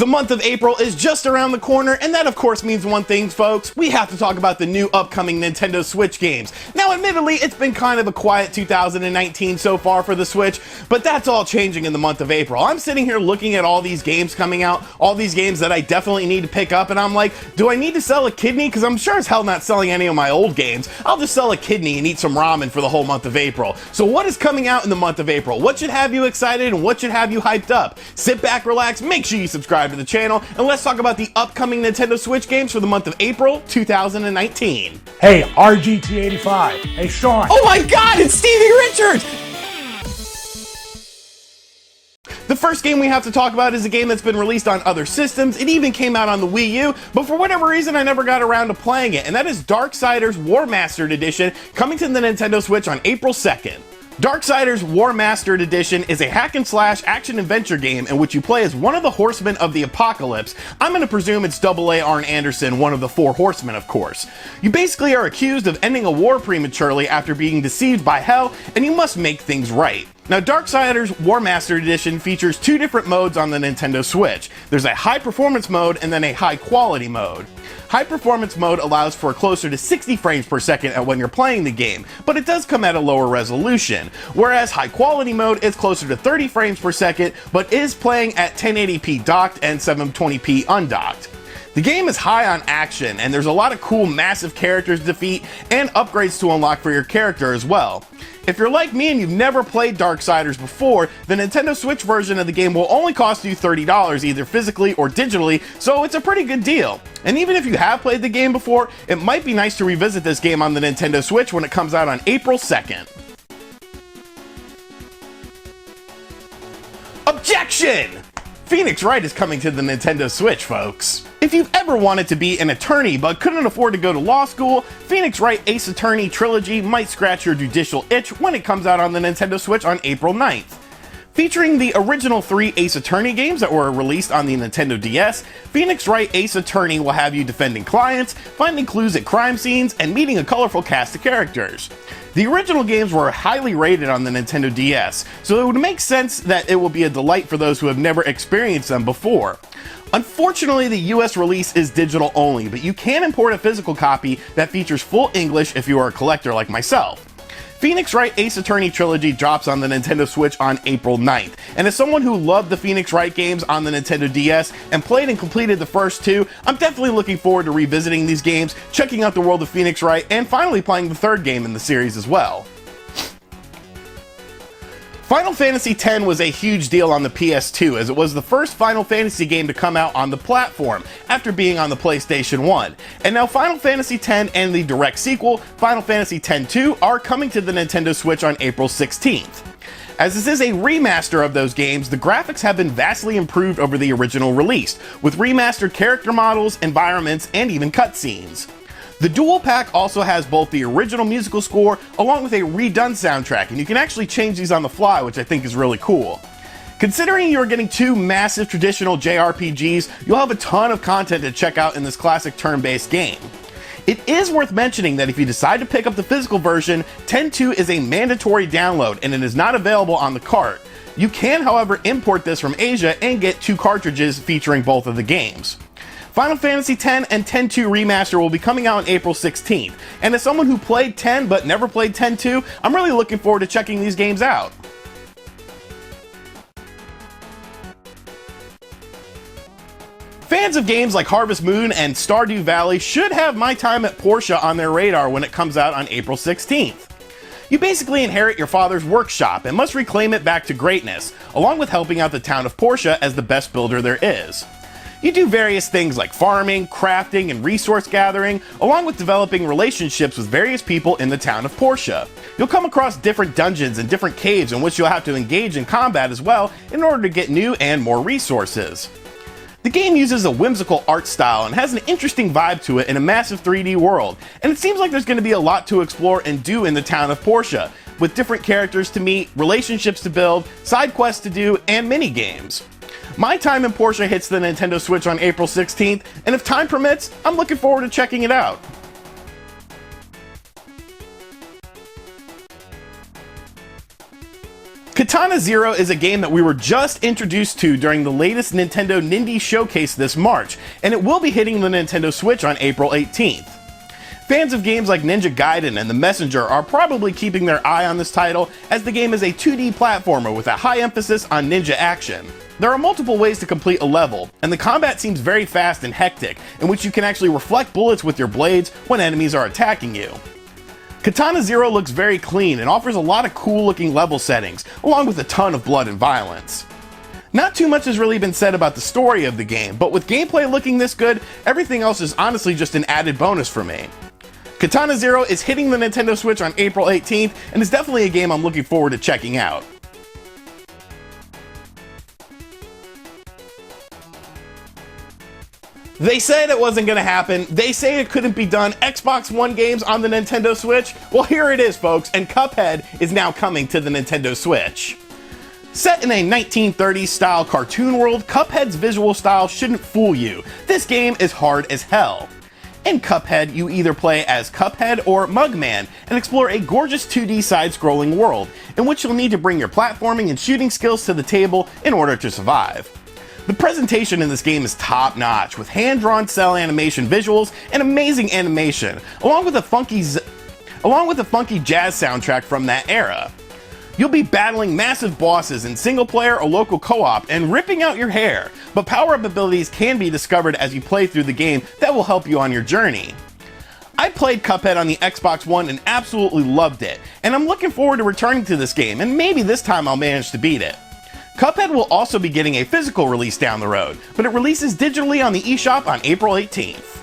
month of April is just around the corner, and that of course means one thing, folks. We have to talk about the new upcoming Nintendo Switch games. Now, admittedly, it's been kind of a quiet 2019 so far for the Switch, but that's all changing in the month of April. I'm sitting here looking at all these games coming out, all these games that I definitely need to pick up, and I'm like, do I need to sell a kidney? Because I'm sure as hell not selling any of my old games. I'll just sell a kidney and eat some ramen for the whole month of April. So what is coming out in the month of April? What should have you excited and what should have you hyped up? Sit back, relax, make sure you subscribe to the channel, and let's talk about the upcoming Nintendo Switch games for the month of April 2019. Hey, RGT 85. Hey, Sean. Oh my god, it's Stevie Richards! The first game we have to talk about is a game that's been released on other systems. It even came out on the Wii U, but for whatever reason I never got around to playing it, and that is Darksiders War Mastered Edition, coming to the Nintendo Switch on April 2nd. Darksiders War Mastered Edition is a hack-and-slash action-adventure game in which you play as one of the Horsemen of the Apocalypse. I'm gonna presume it's AA Arn Anderson, one of the 4 Horsemen, of course. You basically are accused of ending a war prematurely after being deceived by Hell, and you must make things right. Now, Darksiders War Mastered Edition features 2 different modes on the Nintendo Switch. There's a high performance mode and then a high quality mode. High performance mode allows for closer to 60 frames per second when you're playing the game, but it does come at a lower resolution, whereas high quality mode is closer to 30 frames per second, but is playing at 1080p docked and 720p undocked. The game is high on action, and there's a lot of cool massive characters to defeat and upgrades to unlock for your character as well. If you're like me and you've never played Darksiders before, the Nintendo Switch version of the game will only cost you $30 either physically or digitally, so it's a pretty good deal. And even if you have played the game before, it might be nice to revisit this game on the Nintendo Switch when it comes out on April 2nd. Objection! Phoenix Wright is coming to the Nintendo Switch, folks. If you've ever wanted to be an attorney but couldn't afford to go to law school, Phoenix Wright Ace Attorney Trilogy might scratch your judicial itch when it comes out on the Nintendo Switch on April 9th. Featuring the original 3 Ace Attorney games that were released on the Nintendo DS, Phoenix Wright Ace Attorney will have you defending clients, finding clues at crime scenes, and meeting a colorful cast of characters. The original games were highly rated on the Nintendo DS, so it would make sense that it will be a delight for those who have never experienced them before. Unfortunately, the US release is digital only, but you can import a physical copy that features full English if you are a collector like myself. Phoenix Wright Ace Attorney Trilogy drops on the Nintendo Switch on April 9th, and as someone who loved the Phoenix Wright games on the Nintendo DS and played and completed the first 2, I'm definitely looking forward to revisiting these games, checking out the world of Phoenix Wright, and finally playing the 3rd game in the series as well. Final Fantasy X was a huge deal on the PS2, as it was the first Final Fantasy game to come out on the platform, after being on the PlayStation 1. And now Final Fantasy X and the direct sequel, Final Fantasy X-2, are coming to the Nintendo Switch on April 16th. As this is a remaster of those games, the graphics have been vastly improved over the original release, with remastered character models, environments, and even cutscenes. The dual pack also has both the original musical score along with a redone soundtrack, and you can actually change these on the fly, which I think is really cool. Considering you're getting 2 massive traditional JRPGs, you'll have a ton of content to check out in this classic turn-based game. It is worth mentioning that if you decide to pick up the physical version, X-2 is a mandatory download and it is not available on the cart. You can, however, import this from Asia and get 2 cartridges featuring both of the games. Final Fantasy X and X-2 Remaster will be coming out on April 16th, and as someone who played 10 but never played X-2, I'm really looking forward to checking these games out. Fans of games like Harvest Moon and Stardew Valley should have My Time at Porsche on their radar when it comes out on April 16th. You basically inherit your father's workshop and must reclaim it back to greatness, along with helping out the town of Porsche as the best builder there is. You do various things like farming, crafting, and resource gathering, along with developing relationships with various people in the town of Porsche. You'll come across different dungeons and different caves in which you'll have to engage in combat as well in order to get new and more resources. The game uses a whimsical art style and has an interesting vibe to it in a massive 3D world, and it seems like there's going to be a lot to explore and do in the town of Porsche, with different characters to meet, relationships to build, side quests to do, and mini-games. My Time in Porsche hits the Nintendo Switch on April 16th, and if time permits, I'm looking forward to checking it out. Katana Zero is a game that we were just introduced to during the latest Nintendo Nindy Showcase this March, and it will be hitting the Nintendo Switch on April 18th. Fans of games like Ninja Gaiden and The Messenger are probably keeping their eye on this title, as the game is a 2D platformer with a high emphasis on ninja action. There are multiple ways to complete a level, and the combat seems very fast and hectic, in which you can actually reflect bullets with your blades when enemies are attacking you. Katana Zero looks very clean and offers a lot of cool looking level settings, along with a ton of blood and violence. Not too much has really been said about the story of the game, but with gameplay looking this good, everything else is honestly just an added bonus for me. Katana Zero is hitting the Nintendo Switch on April 18th, and is definitely a game I'm looking forward to checking out. They said it wasn't going to happen. They say it couldn't be done. Xbox One games on the Nintendo Switch? Well, here it is, folks, and Cuphead is now coming to the Nintendo Switch. Set in a 1930s style cartoon world, Cuphead's visual style shouldn't fool you. This game is hard as hell. In Cuphead, you either play as Cuphead or Mugman and explore a gorgeous 2D side-scrolling world, in which you'll need to bring your platforming and shooting skills to the table in order to survive. The presentation in this game is top-notch, with hand-drawn cell animation visuals and amazing animation, along with a funky jazz soundtrack from that era. You'll be battling massive bosses in single-player or local co-op and ripping out your hair, but power-up abilities can be discovered as you play through the game that will help you on your journey. I played Cuphead on the Xbox One and absolutely loved it, and I'm looking forward to returning to this game, and maybe this time I'll manage to beat it. Cuphead will also be getting a physical release down the road, but it releases digitally on the eShop on April 18th.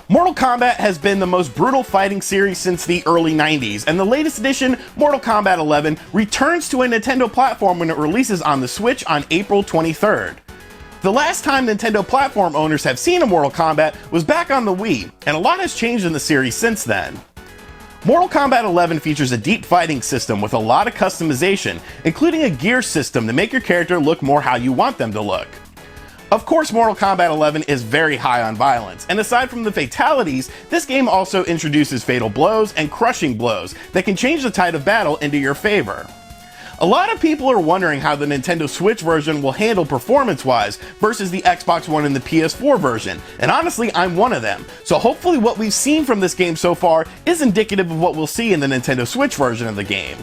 Mortal Kombat has been the most brutal fighting series since the early 90s, and the latest edition, Mortal Kombat 11, returns to a Nintendo platform when it releases on the Switch on April 23rd. The last time Nintendo platform owners have seen a Mortal Kombat was back on the Wii, and a lot has changed in the series since then. Mortal Kombat 11 features a deep fighting system with a lot of customization, including a gear system to make your character look more how you want them to look. Of course, Mortal Kombat 11 is very high on violence, and aside from the fatalities, this game also introduces fatal blows and crushing blows that can change the tide of battle into your favor. A lot of people are wondering how the Nintendo Switch version will handle performance-wise versus the Xbox One and the PS4 version, and honestly, I'm one of them, so hopefully what we've seen from this game so far is indicative of what we'll see in the Nintendo Switch version of the game.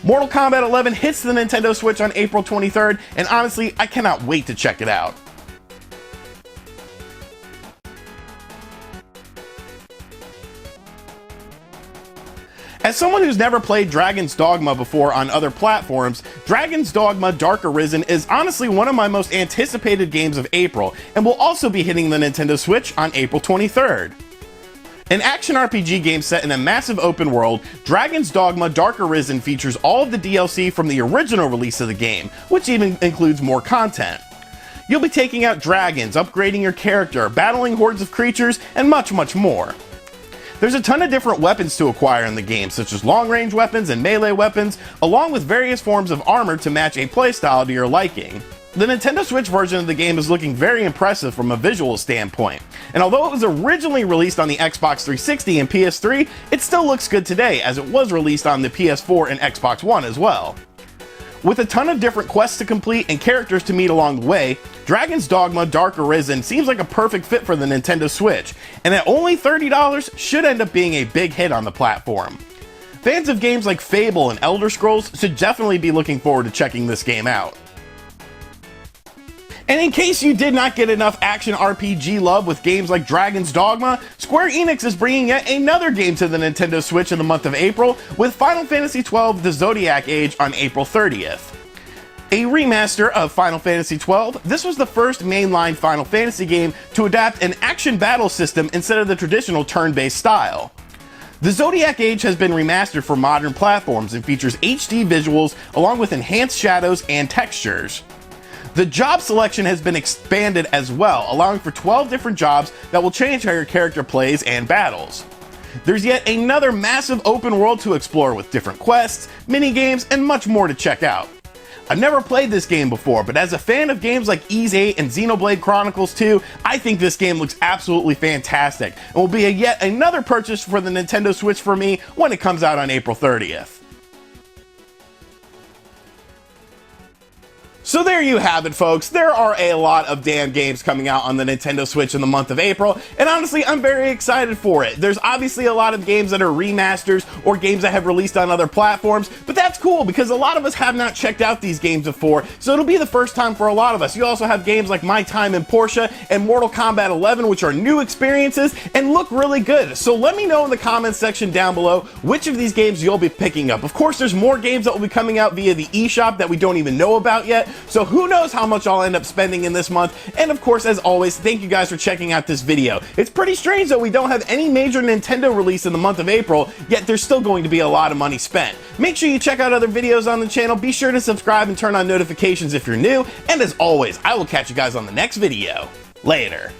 Mortal Kombat 11 hits the Nintendo Switch on April 23rd, and honestly, I cannot wait to check it out. As someone who's never played Dragon's Dogma before on other platforms, Dragon's Dogma Dark Arisen is honestly one of my most anticipated games of April, and will also be hitting the Nintendo Switch on April 23rd. An action RPG game set in a massive open world, Dragon's Dogma Dark Arisen features all of the DLC from the original release of the game, which even includes more content. You'll be taking out dragons, upgrading your character, battling hordes of creatures, and much, much more. There's a ton of different weapons to acquire in the game, such as long-range weapons and melee weapons, along with various forms of armor to match a playstyle to your liking. The Nintendo Switch version of the game is looking very impressive from a visual standpoint, and although it was originally released on the Xbox 360 and PS3, it still looks good today, as it was released on the PS4 and Xbox One as well. With a ton of different quests to complete and characters to meet along the way, Dragon's Dogma Dark Arisen seems like a perfect fit for the Nintendo Switch, and at only $30 should end up being a big hit on the platform. Fans of games like Fable and Elder Scrolls should definitely be looking forward to checking this game out. And in case you did not get enough action RPG love with games like Dragon's Dogma, Square Enix is bringing yet another game to the Nintendo Switch in the month of April with Final Fantasy XII The Zodiac Age on April 30th. A remaster of Final Fantasy XII, this was the first mainline Final Fantasy game to adapt an action battle system instead of the traditional turn-based style. The Zodiac Age has been remastered for modern platforms and features HD visuals along with enhanced shadows and textures. The job selection has been expanded as well, allowing for 12 different jobs that will change how your character plays and battles. There's yet another massive open world to explore with different quests, mini-games, and much more to check out. I've never played this game before, but as a fan of games like Ys 8 and Xenoblade Chronicles 2, I think this game looks absolutely fantastic and will be yet another purchase for the Nintendo Switch for me when it comes out on April 30th. So there you have it, folks. There are a lot of damn games coming out on the Nintendo Switch in the month of April, and honestly, I'm very excited for it. There's obviously a lot of games that are remasters or games that have released on other platforms, but that's cool because a lot of us have not checked out these games before, so it'll be the first time for a lot of us. You also have games like My Time in Porsche and Mortal Kombat 11, which are new experiences and look really good. So let me know in the comments section down below which of these games you'll be picking up. Of course, there's more games that will be coming out via the eShop that we don't even know about yet, so who knows how much I'll end up spending in this month. And of course, as always, thank you guys for checking out this video. It's pretty strange that we don't have any major Nintendo release in the month of April, yet there's still going to be a lot of money spent. Make sure you check out other videos on the channel, be sure to subscribe and turn on notifications if you're new, and as always, I will catch you guys on the next video. Later.